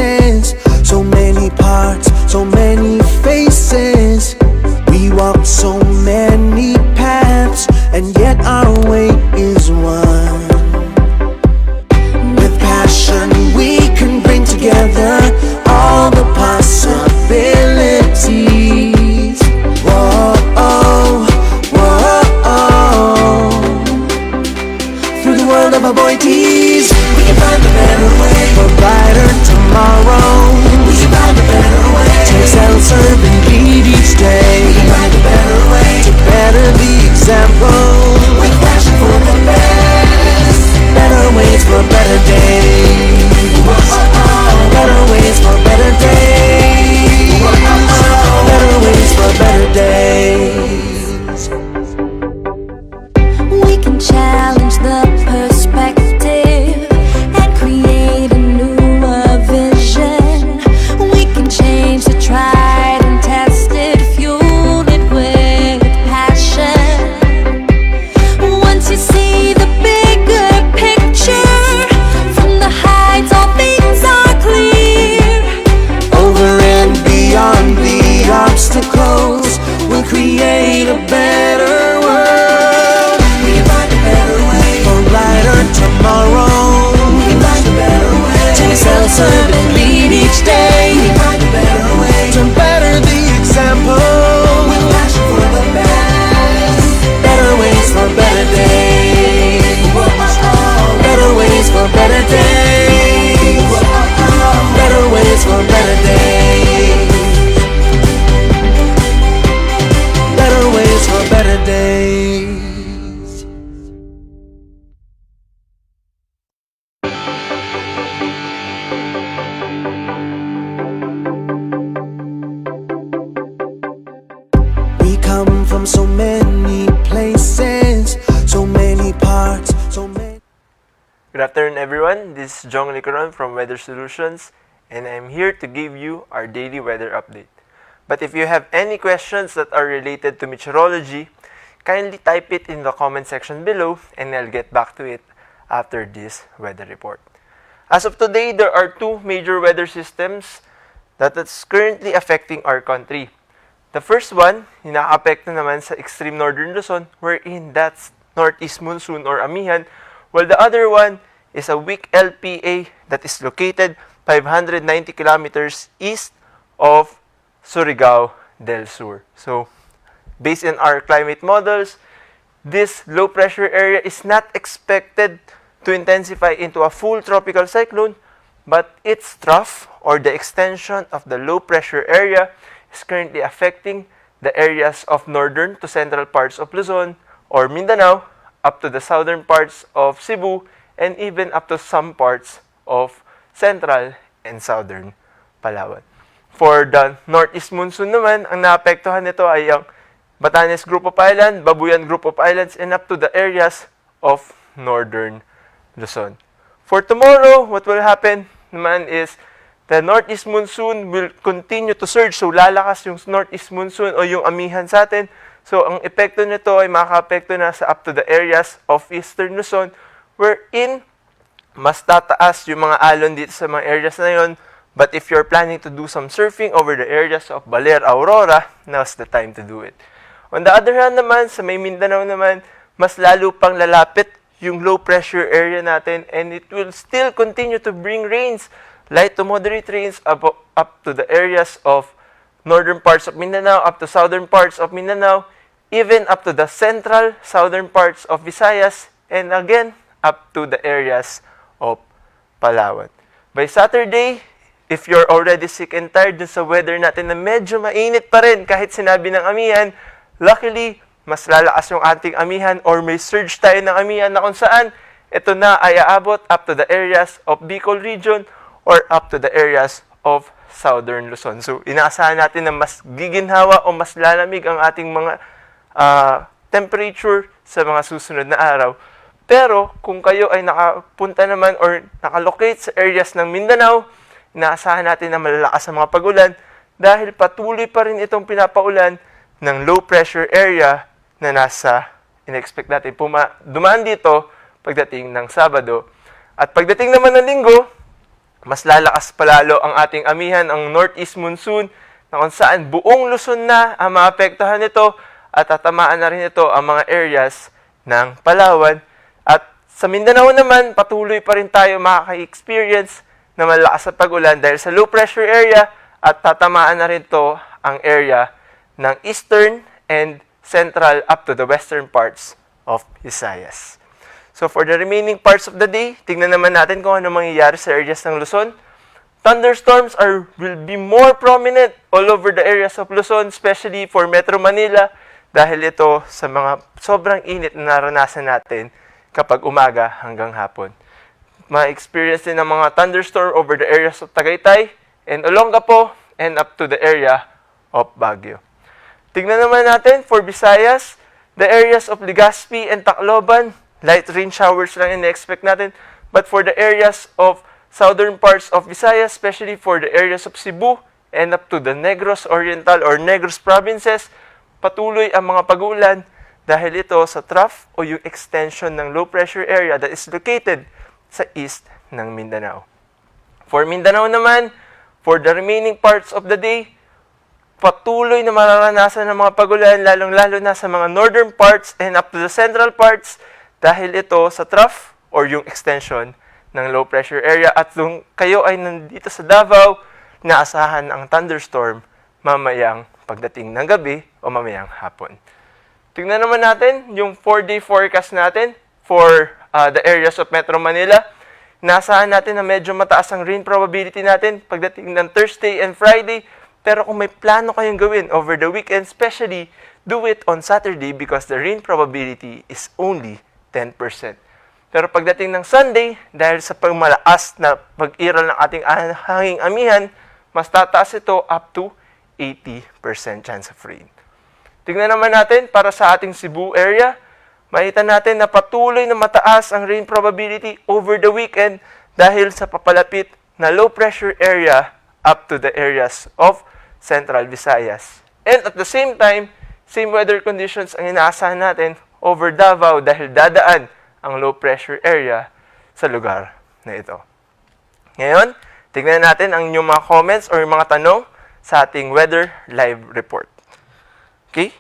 places, so many parts, so many faces. We walk so many paths, and yet our way is one. With passion we can bring together all the possibilities. Whoa, oh, whoa, oh. Through the world of avoidees, we can find a better way for a brighter tomorrow. We can find a better way to excel, serve, and lead each day. We can find a better way to better the example with passion for the best. Better ways for a better day. Better ways for a better day. Better ways for better days. We can challenge the perspective and create a newer vision. We can change the tried and tested, fuel it with passion. Once you see the bigger picture, from the heights all things are clear. Over and beyond the obstacles, we'll create a better world. We can find a better way for a brighter tomorrow. We can find a better way to excel, serve, and lead each day. We can find a better way to better the example with passion for the best. Better ways for a better day. Better ways for a better day. Better ways for a better day. Better ways for better days. We come from so many places, so many parts, so many. Good afternoon, everyone. This is Jong Lequiron from Weather Solutions, and I'm here to give you our daily weather update. But if you have any questions that are related to meteorology, kindly type it in the comment section below, and I'll get back to it after this weather report. As of today, there are two major weather systems that is currently affecting our country. The first one, inaapekto naman sa extreme northern Luzon, wherein that's northeast monsoon or amihan, while the other one is a weak LPA that is located 590 kilometers east of Surigao del Sur. So, based on our climate models, this low pressure area is not expected to intensify into a full tropical cyclone, but its trough or the extension of the low pressure area is currently affecting the areas of northern to central parts of Luzon or Mindanao, up to the southern parts of Cebu, and even up to some parts of central and southern Palawan. For the northeast monsoon naman, ang naapektuhan nito ay ang Batanes Group of Islands, Babuyan Group of Islands, and up to the areas of northern Luzon. For tomorrow, what will happen naman is the northeast monsoon will continue to surge. So, lalakas yung northeast monsoon o yung amihan sa atin. So, ang epekto nito ay makaka-apekto na sa up to the areas of eastern Luzon, wherein mas tataas yung mga alon dito sa mga areas na yon. But if you're planning to do some surfing over the areas of Baler, Aurora, now's the time to do it. On the other hand naman, sa may Mindanao naman, mas lalo pang lalapit yung low pressure area natin, and it will still continue to bring rains, light to moderate rains up to the areas of northern parts of Mindanao, up to southern parts of Mindanao, even up to the central southern parts of Visayas, and again, up to the areas of Palawan. By Saturday, if you're already sick and tired dun sa weather natin na medyo mainit pa rin kahit sinabi ng amihan, luckily, mas lalakas yung ating amihan or may surge tayo ng amihan na kung saan ito na ay aabot up to the areas of Bicol region or up to the areas of southern Luzon. So, inaasahan natin na mas giginhawa o mas lalamig ang ating mga temperature sa mga susunod na araw. Pero, kung kayo ay nakapunta naman or nakalocate sa areas ng Mindanao, inaasahan natin na malalakas ang mga pag-ulan dahil patuloy pa rin itong pinapaulan ng low pressure area na nasa in-expect natin dumaan dito pagdating ng Sabado. At pagdating naman ng Linggo, mas lalakas palalo ang ating amihan, ang northeast monsoon, na kung saan buong Luzon na ang maapektuhan nito at tatamaan na rin ito ang mga areas ng Palawan. At sa Mindanao naman, patuloy pa rin tayo makaka-experience na malakas na pag-ulan dahil sa low pressure area at tatamaan na rin ito ang area ng eastern and central up to the western parts of Visayas. So for the remaining parts of the day, tingnan naman natin kung ano mangyayari sa areas ng Luzon. Thunderstorms will be more prominent all over the areas of Luzon, especially for Metro Manila, dahil ito sa mga sobrang init na naranasan natin kapag umaga hanggang hapon. Ma-experience din ng mga thunderstorm over the areas of Tagaytay and Olongapo and up to the area of Baguio. Tingnan naman natin for Visayas, the areas of Legazpi and Tacloban, light rain showers lang in-expect natin. But for the areas of southern parts of Visayas, especially for the areas of Cebu and up to the Negros Oriental or Negros provinces, patuloy ang mga pag-uulan dahil ito sa trough o yung extension ng low pressure area that is located sa east ng Mindanao. For Mindanao naman, for the remaining parts of the day, patuloy na mararanasan ng mga pag-ulan, lalong-lalo na sa mga northern parts and up to the central parts dahil ito sa trough or yung extension ng low pressure area. At kung kayo ay nandito sa Davao, naasahan ang thunderstorm mamayang pagdating ng gabi o mamayang hapon. Tingnan naman natin yung 4-day forecast natin for the areas of Metro Manila. Naasahan natin na medyo mataas ang rain probability natin pagdating ng Thursday and Friday. Pero kung may plano kayong gawin over the weekend, especially, do it on Saturday because the rain probability is only 10%. Pero pagdating ng Sunday, dahil sa pagmalakas na pag-iral ng ating hanging amihan, mas tataas ito up to 80% chance of rain. Tingnan naman natin para sa ating Cebu area, makita natin na patuloy na mataas ang rain probability over the weekend dahil sa papalapit na low pressure area up to the areas of Central Visayas. And at the same time, same weather conditions ang inaasahan natin over Davao dahil dadaan ang low pressure area sa lugar na ito. Ngayon, tignan natin ang inyong mga comments or mga tanong sa ating weather live report. Okay?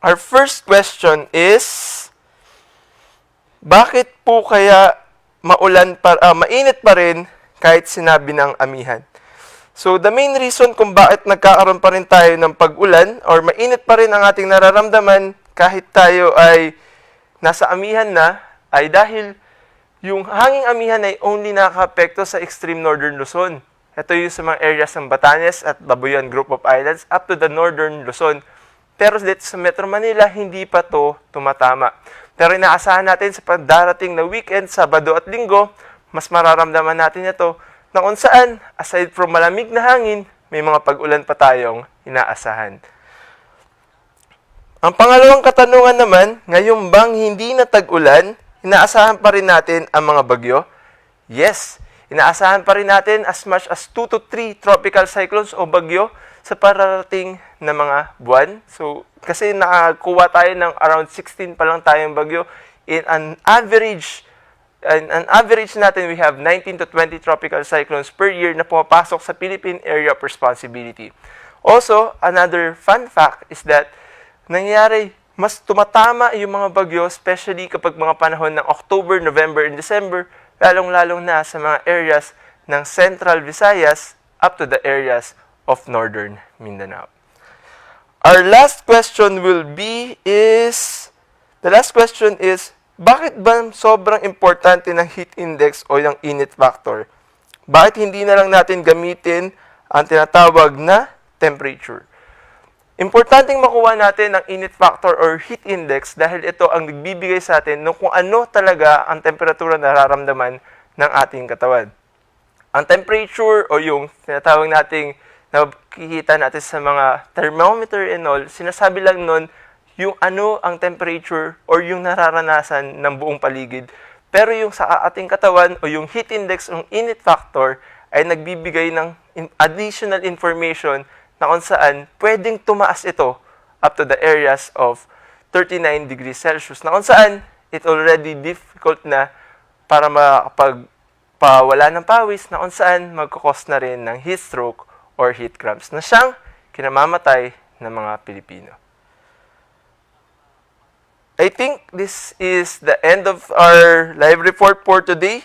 Our first question is, bakit po kaya mainit pa rin kahit sinabi ng amihan? So, the main reason kung bakit nagkakaroon pa rin tayo ng pag-ulan or mainit pa rin ang ating nararamdaman kahit tayo ay nasa amihan na, ay dahil yung hanging amihan ay only nakaka-apekto sa extreme northern Luzon. Ito yung sa mga areas ng Batanes at Babuyan Group of Islands up to the northern Luzon. Pero dito sa Metro Manila, hindi pa to tumatama. Pero inaasahan natin sa pagdarating na weekend, Sabado at Linggo, mas mararamdaman natin ito na kung saan, aside from malamig na hangin, may mga pag-ulan pa tayong inaasahan. Ang pangalawang katanungan naman, ngayon bang hindi na tag-ulan, inaasahan pa rin natin ang mga bagyo? Yes, inaasahan pa rin natin as much as 2 to 3 tropical cyclones o bagyo sa pararating na mga buwan. So, kasi nakakuha tayo ng around 16 pa lang tayong bagyo. In an average natin, we have 19 to 20 tropical cyclones per year na pumapasok sa Philippine Area of Responsibility. Also, another fun fact is that nangyari, mas tumatama yung mga bagyo, especially kapag mga panahon ng October, November, and December, lalong-lalong na sa mga areas ng Central Visayas up to the areas of Northern Mindanao. Our last question is, bakit ba sobrang importante ng heat index o yung init factor? Bakit hindi na lang natin gamitin ang tinatawag na temperature? Importanteng makuha natin ang init factor or heat index dahil ito ang nagbibigay sa atin ng kung ano talaga ang temperatura na nararamdaman ng ating katawan. Ang temperature o yung tinatawag nating nakikita natin sa mga thermometer and all, sinasabi lang nun yung ano ang temperature or yung nararanasan ng buong paligid. Pero yung sa ating katawan o yung heat index o init factor ay nagbibigay ng additional information na kung saan pwedeng tumaas ito up to the areas of 39 degrees Celsius. Na kung saan it already difficult na para makapagpawala ng pawis na kung saan magkakos na rin ng heat stroke or heat cramps na siyang kinamamatay ng mga Pilipino. I think this is the end of our live report for today.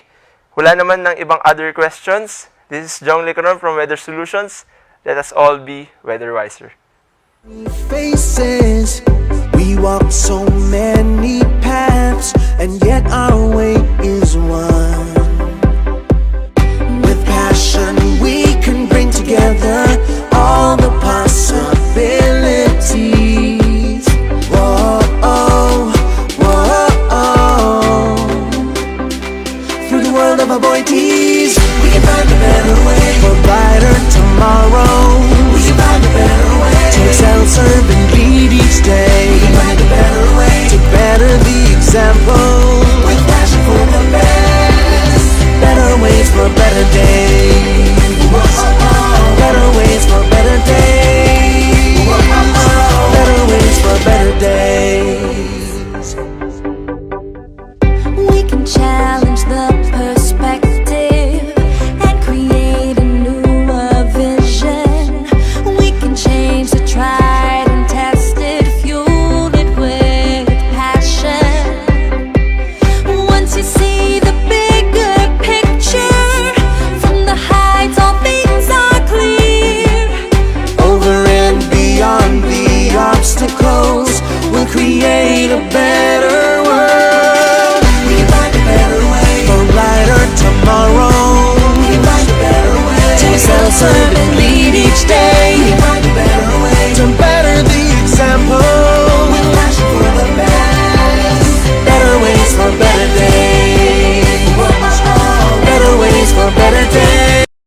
Wala naman ng ibang other questions. This is Jong Lequiron from Weather Solutions. Let us all be weather wiser. Faces, we walk so many paths, and yet our way is one. With passion we can bring together all the possibilities. Whoa, oh, whoa, oh. Through the world of avoidees, we can find a better way for brighter tomorrow. We can find a better way to excel, serve, and lead each day. We can find a better way to better the example with passion for the better.